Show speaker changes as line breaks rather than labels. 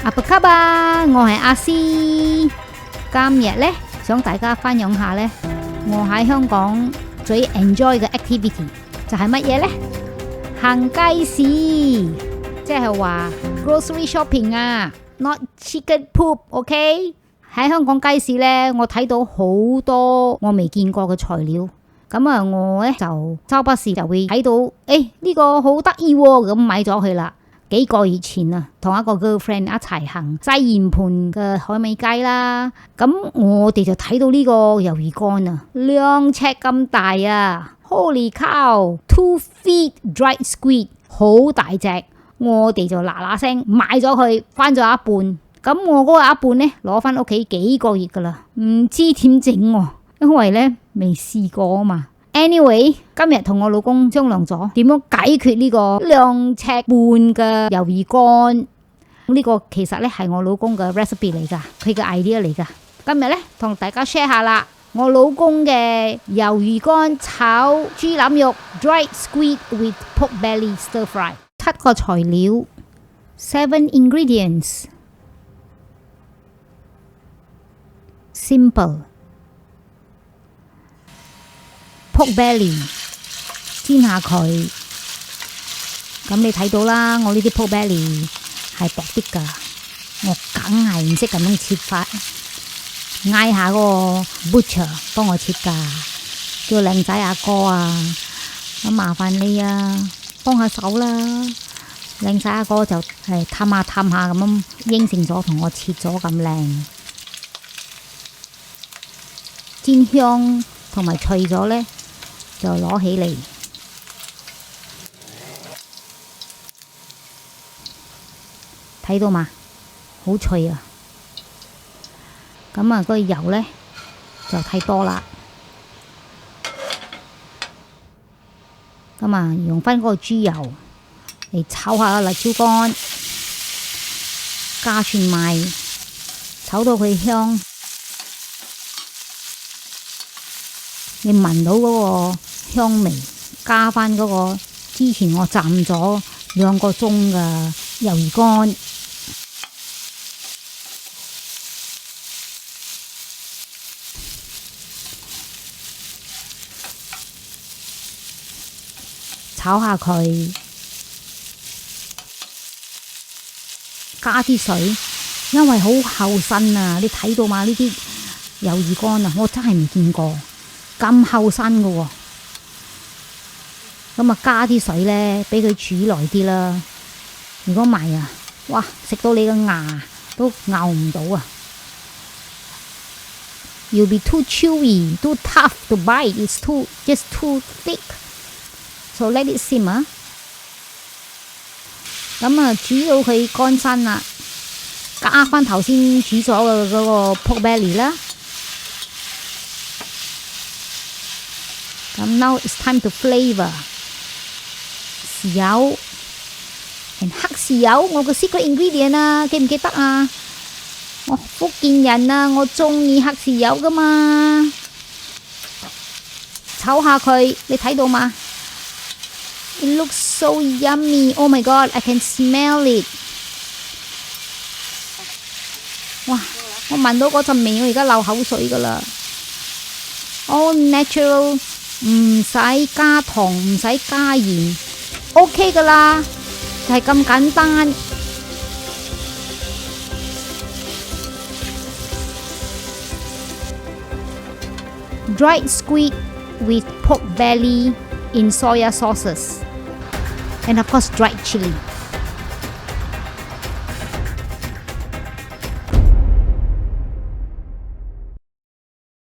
阿布卡吧，我係阿詩。今日呢，想大家分享下呢，我喺香港最 enjoy 嘅 activity 就係乜嘢呢？行街市，即係話 grocery shopping 啊 ，not chicken poop，OK？喺香港街市呢，我睇到好多我未見過嘅材料。咁啊，我呢就周不時就會睇到，呢個好得意喎，咁買咗佢啦。幾個月前啊，同一個 girlfriend 一齊行西營盤嘅海味街啦。咁我哋就睇到呢個魷魚乾啊，2尺咁大啊 ，Holy cow！2 feet dried squid， 好大隻。我哋就嗱嗱聲買咗佢，翻咗一半。咁我嗰個一半呢，攞翻屋企幾個月噶啦，唔知點整喎，因為呢未試過啊嘛。Anyway， 今日同我老公商量咗點樣解決呢個2尺半嘅魷魚乾。呢個其實咧係我老公嘅 recipe 嚟噶，佢嘅 idea 嚟噶。今日咧同大家 share 下啦，我老公嘅魷魚乾炒豬腩肉 dried squid with pork belly stir fry。7個材料 ，7 ingredients。Simple。pork belly 煎下佢，咁你睇到啦，我呢啲 pork belly 係薄啲噶，我梗係唔識咁樣切法，嗌下嗰個 butcher 幫我切噶，叫靚仔阿哥啊，咁麻煩你啊，幫下手啦，靚仔阿哥就係探下咁樣應承咗同我切咗咁靚，煎香同埋脆咗呢。就攞起嚟，睇到嘛？好脆啊！咁啊，嗰個油呢，就太多啦。咁啊，用翻嗰個豬油嚟炒下辣椒乾，加蒜米，炒到佢香。你聞到嗰個香味，加翻嗰個之前我浸咗2個鐘嘅魷魚乾，炒下佢，加啲水，因為好厚身啊！你睇到嘛？呢啲魷魚乾啊，我真係未見過。咁厚身嘅喎，咁啊加啲水呢，俾佢煮耐啲啦。如果唔係啊，哇，食到你嘅牙都咬唔到啊 ！You'll be too chewy, too tough to bite. It's just too thick. So let it simmer. 咁啊，煮到佢乾身啦，加翻頭先煮咗嘅嗰個 pork belly 啦。咁 now it's time to flavor 豉油 and 黑豉油，我個 secret ingredient 啊，記唔記得啊？我福建人啊，我中意黑豉油噶嘛。炒下佢，你睇到嘛？ It looks so yummy. Oh my god, I can smell it. 哇！我聞到嗰陣味，我而家流口水噶啦。All natural。唔使加糖，唔使加鹽 ，OK 噶啦，就係咁簡單。Dried squid with pork belly in soya sauces and of course dried chili.